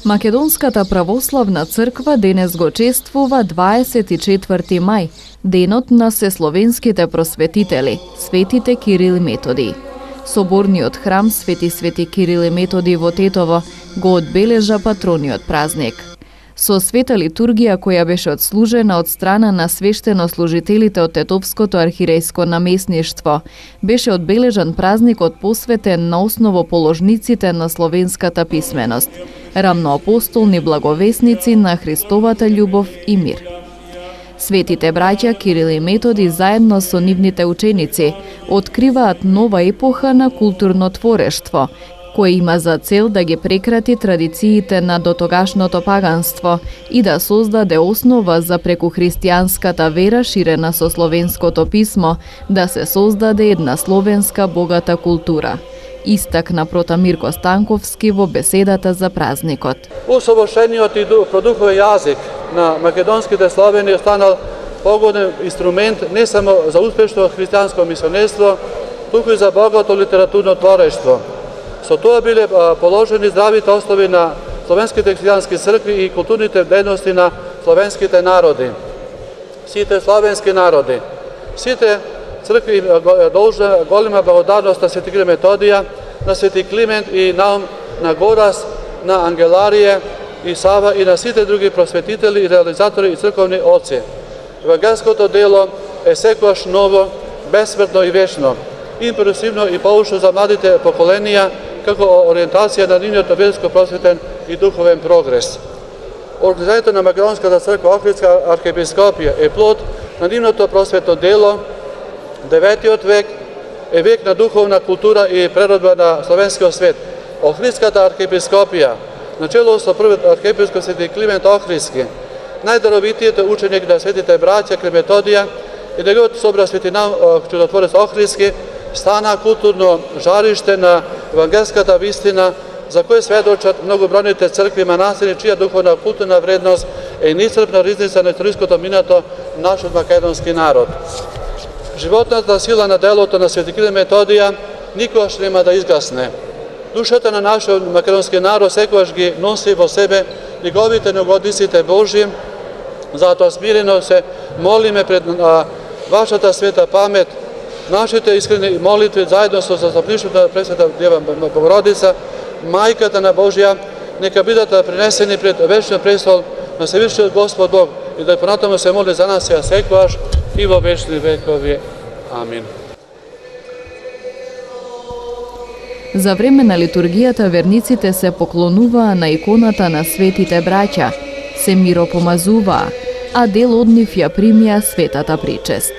Македонската православна црква денес го чествува 24 мај, денот на сесловенските просветители, светите Кирил и Методи. Соборниот храм Свети Кирил и Методи во Тетово го одбележа патрониот празник. Со света литургија која беше отслужена од страна на свештенослужителите од Тетовското архирејско наместништво, беше одбележан празникот посветен на основоположниците на словенската писменост, рамноапостолни благовесници на Христовата љубов и мир. Светите браќа Кирил и Методи заедно со нивните ученици откриваат нова епоха на културно творештво, кој има за цел да ги прекрати традициите на дотогашното паганство и да создаде основа за преку христијанската вера ширена со словенското писмо, да се создаде една словенска богата култура. Истакна прота Мирко Станковски во беседата за празникот. Усовршениот и продуховен јазик на македонските Словени останал погоден инструмент не само за успешно христијанско мисионерство, туку и за богато литературно творештво. Со тоа биле положени здравите основи на словенските христијански цркви и културните вредности на словенските народи. Сите словенски народи, сите цркви должна голема благодарност на Свети Кирил и Методија, на Свети Климент и Наум, на Горас, на Ангеларија и Сава и на сите други просветители и реализатори и црковни отци. Евангелското дело е секогаш ново, безсмртно и вечно, импресивно и поучно за младите поколенија, како ориентација на нивниот верско-просветен и духовен прогрес. Организацијата на Македонската црква Охридска архиепископија е плод на нивното просветно дело. 9 век е век на духовна култура и преродба на словенскиот свет. Охридската архиепископија, начело со првиот архиепископ Свети Климент Охридски, најдаровитиот ученик на светите браќа Кирил и Методија и неговиот собрат Свети Наум чудотворец Охридски, стана културно жариште на евангелската вистина, за кој сведочат многобројните цркви и манастири, чија духовна културна вредност е неисцрпна ризница на историското минато нашиот македонски народ. Животната сила на делото на Свети Кирил и Методија никогаш нема да изгасне. Душата на нашиот македонски народ секогаш ги носи во себе неговите неугодниците Божји, затоа смирено се молиме пред вашата света памет, нашите искрени молитви заедно со застапништвото на Пресвета Дева Богородица, Мајката на Божја, нека бидат принесени пред вечниот престол на Севишниот Господ Бог и да понатаму се моли за нас сега секогаш и во вечни векови. Амин. За време на литургијата верниците се поклонуваа на иконата на светите браќа, се миропомазуваа, а дел од нив ја примија светата причест.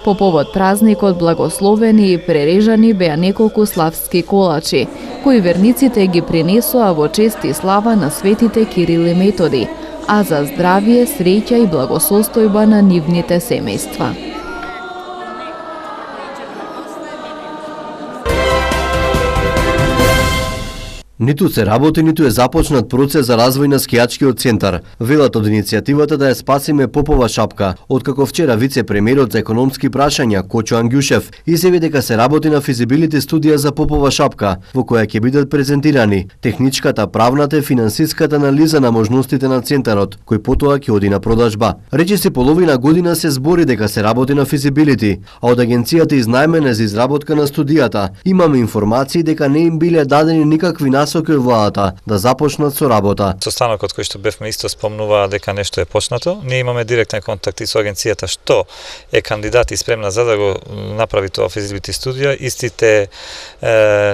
По повод празникот благословени и прережани беа неколку славски колачи, кои верниците ги принесоа во чест и слава на светите Кирил и Методи, а за здравие, среќа и благосостојба на нивните семејства. Ниту се работи, ниту е започнат процес за развој на скијачкиот центар. Велат од иницијативата да ја спасиме Попова шапка, откако вчера вице-премиерот за економски прашања Кочо Ангјушев изјави дека се работи на физибилити студија за Попова шапка, во која ќе бидат презентирани техничката, правната и финансиската анализа на можностите на центарот, кој потоа ќе оди на продажба. Речиси половина година се збори дека се работи на физибилити, а од агенцијата изнајмена за изработка на студијата имаме информации дека не им биле дадени никакви насоки од владата да започнат со работа. Состанокот кој што бевме исто спомнува дека нешто е почнато. Ние имаме директен контакт и со агенцијата што е кандидат и спремна за да го направи тоа физибилити студија. Истите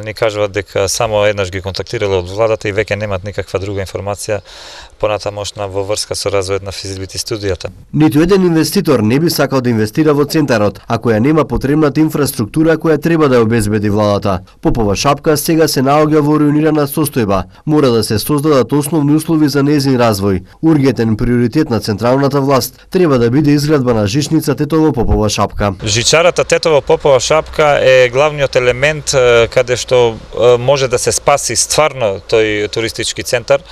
ни кажуваат дека само еднаш ги контактирале од владата и веќе немат никаква друга информација понатамошна во врска со развојот на физибилити студијата. Ниту еден инвеститор не би сакал да инвестира во центарот, ако ја нема потребната инфраструктура која треба да ја обезбеди владата. Попова шапка сега се наоѓа во руинирана состојба. Мора да се создадат основни услови за нејзин развој. Ургентен приоритет на централната власт треба да биде изградба на жичница Тетово-Попова шапка. Жичарата Тетово-Попова шапка е главниот елемент каде што може да се спаси стварно тој туристички центар.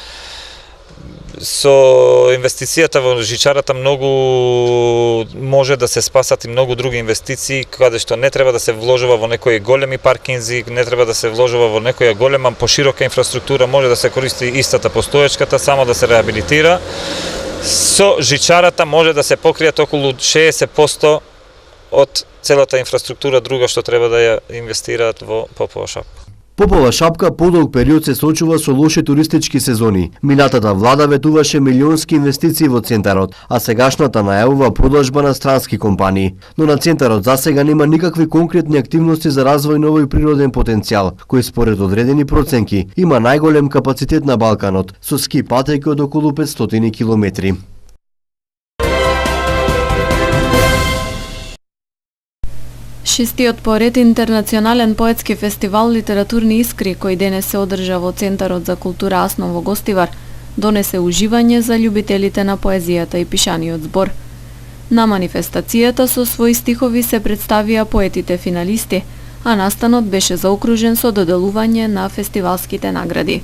Со инвестицијата во жичарата многу може да се спасат и многу други инвестиции, каде што не треба да се вложува во некои големи паркинзи, не треба да се вложува во некоја голема поширока инфраструктура, може да се користи истата постоечката, само да се реабилитира. Со жичарата може да се покријат околу 60% од целата инфраструктура друга што треба да ја инвестираат во Попова шапка. Попова шапка подолг период се соочува со лоши туристички сезони. Минатата влада ветуваше милионски инвестиции во центарот, а сегашната најавува продажба на странски компании. Но на центарот засега нема никакви конкретни активности за развој на овој природен потенцијал, кој според одредени проценки има најголем капацитет на Балканот, со ски патеки од околу 500 километри. Шестиот поред интернационален поетски фестивал Литературни искри, кој денес се одржа во Центарот за култура Асно во Гостивар, донесе уживање за љубителите на поезијата и пишаниот збор. На манифестацијата со своји стихови се представија поетите финалисти, а настанот беше заокружен со доделување на фестивалските награди.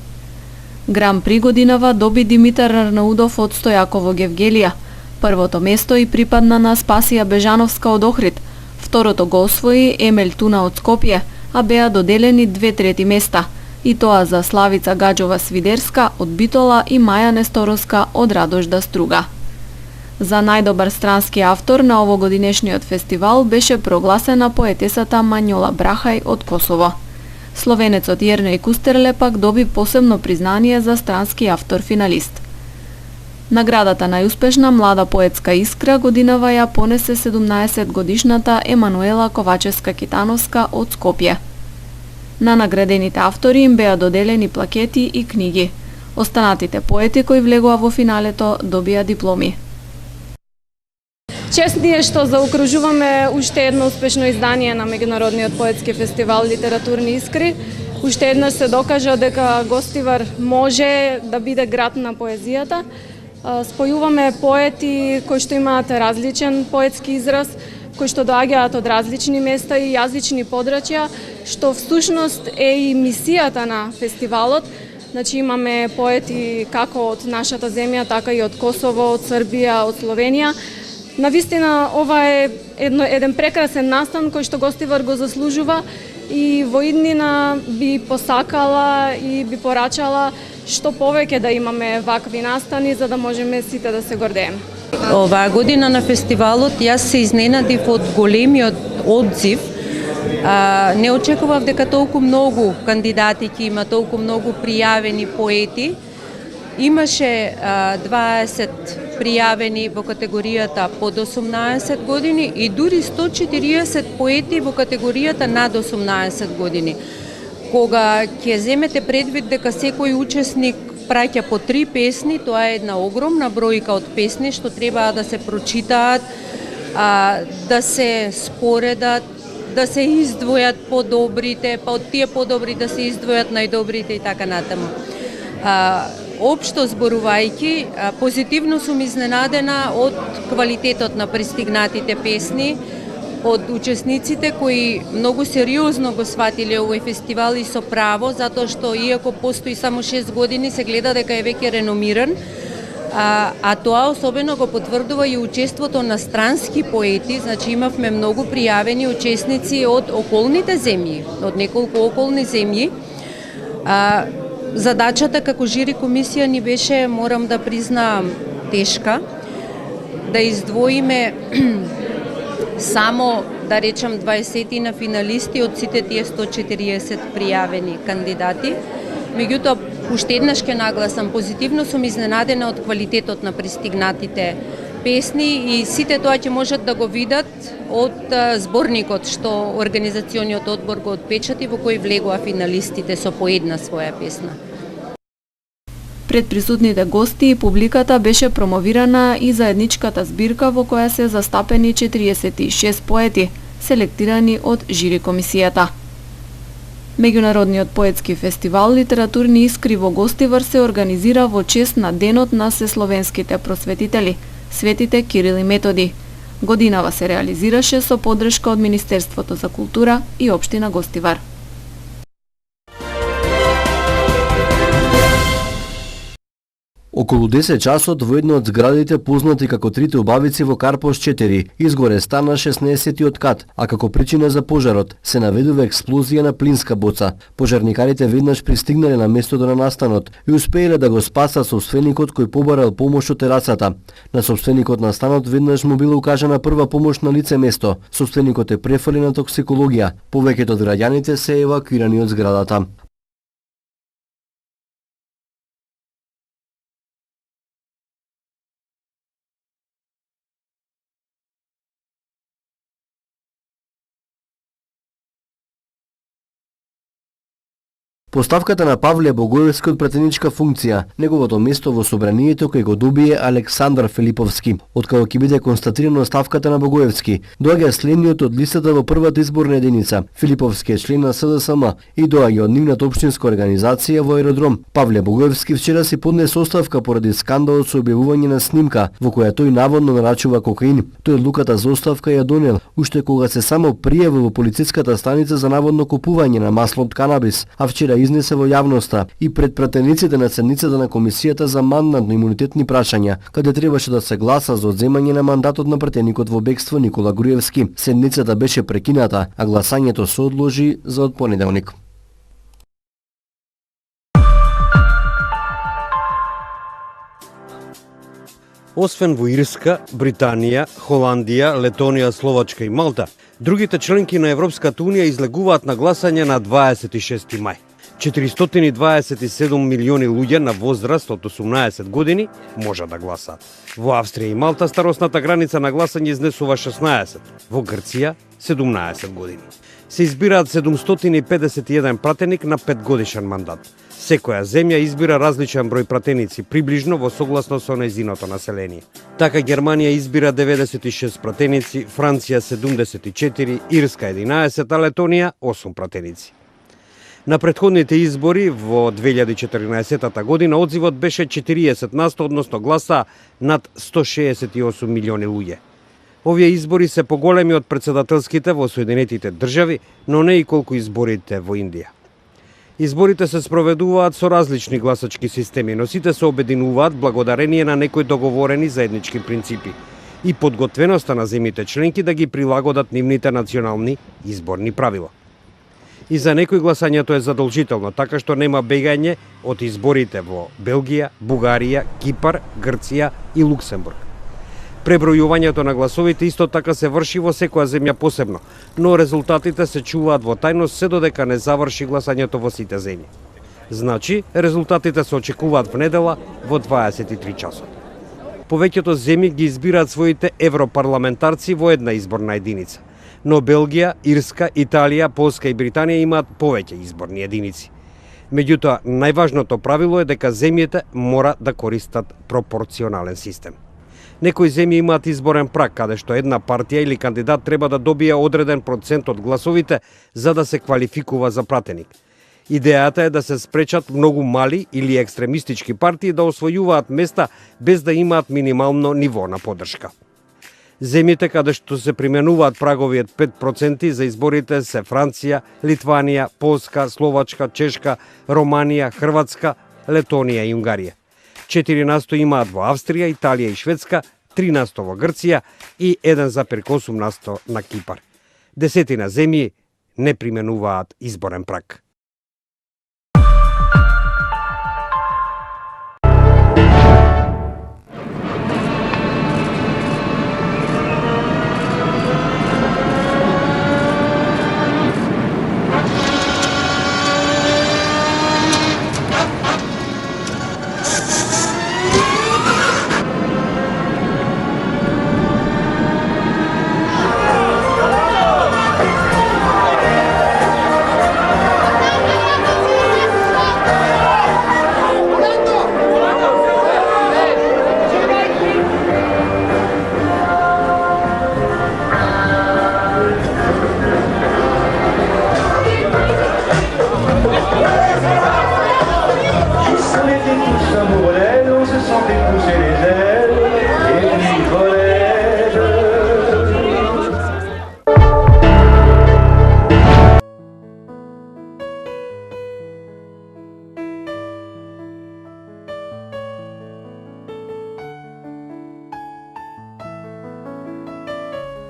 Гран при годинава доби Димитар Арнаудов од Стојаково Гевгелија. Првото место и припадна на Спасија Бежановска од Охрид. Второто го освои Емел Туна од Скопје, а беа доделени 2/3 места, и тоа за Славица Гаджова Свидерска од Битола и Маја Несторовска од Радожда Струга. За најдобар странски автор на овогодинешниот фестивал беше прогласена поетесата Мањола Брахај од Косово. Словенецот Јернеј Кустерле пак доби посебно признание за странски автор финалист. Наградата најуспешна млада поетска искра годинава ја понесе 17-годишната Емануела Ковачевска-Китановска од Скопје. На наградените автори им беа доделени плакети и книги. Останатите поети кои влегоа во финалето добија дипломи. Чест ни е што заокружуваме уште едно успешно издание на Меѓународниот поетски фестивал Литературни искри. Уште еднаш се докажа дека Гостивар може да биде град на поезијата. Спојуваме поети кои што имаат различен поетски израз, кои што доаѓаат од различни места и јазични подрачја, што всушност е и мисијата на фестивалот. Значи имаме поети како од нашата земја, така и од Косово, од Србија, од Словенија. Навистина ова е еден прекрасен настан кој што Гостивар го заслужува и во иднина би посакала и би порачала што повеќе да имаме вакви настани за да можеме сите да се гордееме. Оваа година на фестивалот јас се изненадив од големиот одзив. Не очекував дека толку многу кандидати ќе има, толку многу пријавени поети. Имаше 20 пријавени во категоријата под 18 години и дури 140 поети во категоријата над 18 години. Кога ќе земете предвид дека секој учесник праќа по 3 песни, тоа е една огромна бројка од песни што треба да се прочитаат, да се споредат, да се издвојат подобрите, па од тие подобри да се издвојат најдобрите и така натаму. Општо зборувајќи, позитивно сум изненадена од квалитетот на пристигнатите песни, од учесниците кои многу сериозно го сватиле овој фестивал и со право, затоа што иако постои само 6 години се гледа дека е веќе реномиран, а тоа особено го потврдува и учеството на странски поети, значи имавме многу пријавени учесници од околните земји, од неколку околни земји. Задачата како жири комисија ни беше, морам да признаам, тешка, да издвоиме само, да речам, 20 на финалисти од сите тие 140 пријавени кандидати. Меѓутоа, уште еднаш ке нагласам, позитивно сум изненадена од квалитетот на пристигнатите песни и сите тоа ќе можат да го видат од зборникот што организациониот одбор го отпечати, во кој влегоа финалистите со по една своја песна. Пред присутните гости и публиката беше промовирана и заедничката збирка во која се застапени 46 поети, селектирани од жири комисијата. Меѓународниот поетски фестивал Литературни искри во Гостивар се организира во чест на Денот на сесловенските просветители, светите Кирил и Методи. Годинава се реализираше со поддршка од Министерството за култура и општина Гостивар. Околу 10 часот во една од зградите познати како Трите убавици во Карпош 4 изгоре стан на 16-тиот кат, а како причина за пожарот се наведува експлозија на плинска боца. Пожарникарите веднаш пристигнале на местото на настанот и успееле да го спасат собственикот кој побарал помош од терасата. На собственикот на станот веднаш му била укажана прва помош на лице место. Собственикот е префрлен на токсикологија. Повеќето од граѓаните се евакуирани од зградата. Поставката на Павле Богоевски од пратеничка функција, неговото место во собранието кој го добие Александар Филиповски. Откако ќе биде констатирано ставката на Богоевски, доаѓа следниот од листата во првата изборна единица. Филиповски е член на СДСМ и доаѓа од нивната општинска организација во Аеродром. Павле Богоевски вчера си поднесе оставка поради скандалот со објавување на снимка во која тој наводно нарачува кокаин. Тој одлуката за оставка ја донел уште кога се само пријави во полициската станица за наводно купување на масло од канабис, а вчера изнесе во јавноста и пред пратениците на седницата на Комисијата за мандатно-имунитетни прашања, каде требаше да се гласа за одземање на мандатот на пратеникот во бегство Никола Груевски. Седницата беше прекината, а гласањето се одложи за од понеделник. Освен во Ирска, Британија, Холандија, Летонија, Словачка и Малта, другите членки на Европската Унија излегуваат на гласање на 26 мај. 427 милиони луѓе на возраст од 18 години може да гласаат. Во Австрија и Малта старосната граница на гласање изнесува 16, во Грција 17 години. Се избираат 751 пратеник на 5 годишен мандат. Секоја земја избира различен број пратеници, приближно во согласно со нејзиното население. Така Германија избира 96 пратеници, Франција 74, Ирска 11, а Летонија 8 пратеници. На претходните избори во 2014 година одзивот беше 40%, односно гласа над 168 милиони луѓе. Овие избори се поголеми од председателските во Соединетите држави, но не и колку изборите во Индија. Изборите се спроведуваат со различни гласачки системи, но сите се обединуваат благодарение на некои договорени заеднички принципи и подготвеноста на земјите членки да ги прилагодат нивните национални изборни правила. И за некои гласањето е задолжително, така што нема бегање од изборите во Белгија, Бугарија, Кипар, Грција и Луксембург. Пребројувањето на гласовите исто така се врши во секоја земја посебно, но резултатите се чуваат во тајност се додека не заврши гласањето во сите земји. Значи, резултатите се очекуваат в недела во 23 часот. Повеќето земји ги избираат своите европарламентарци во една изборна единица, но Белгија, Ирска, Италија, Полска и Британија имаат повеќе изборни единици. Меѓутоа, најважното правило е дека земјите мора да користат пропорционален систем. Некои земји имаат изборен праг, каде што една партија или кандидат треба да добие одреден процент од гласовите за да се квалификува за пратеник. Идејата е да се спречат многу мали или екстремистички партии да освојуваат места без да имаат минимално ниво на поддршка. Земјите каде што се применуваат праговиот 5% за изборите се Франција, Литванија, Полска, Словачка, Чешка, Романија, Хрватска, Летонија и Унгарија. 4% имаат во Австрија, Италија и Шведска, 3% во Грција и 1,8% на Кипар. 10 земји не применуваат изборен праг.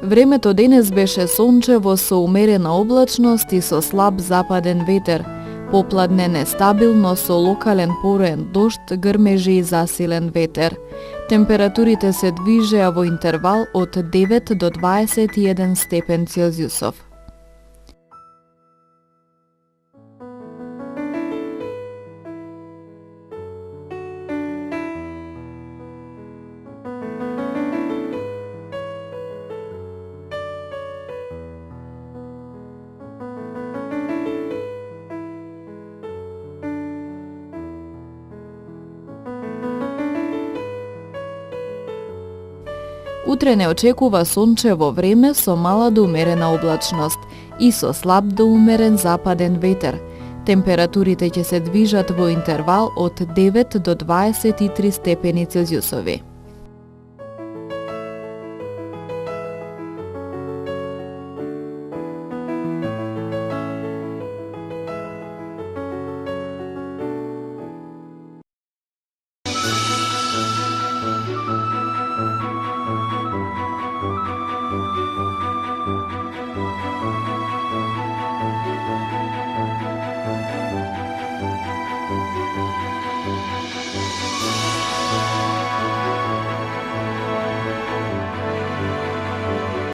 Времето денес беше сончево со умерена облачност и со слаб западен ветер. Попладне нестабилно со локален пороен дожд, грмежи и засилен ветер. Температурите се движеа во интервал од 9 до 21 степен Целзиусов. Утре не очекува сончево време со мала до умерена облачност и со слаб до умерен западен ветер. Температурите ќе се движат во интервал од 9 до 23 степени Целзиусови.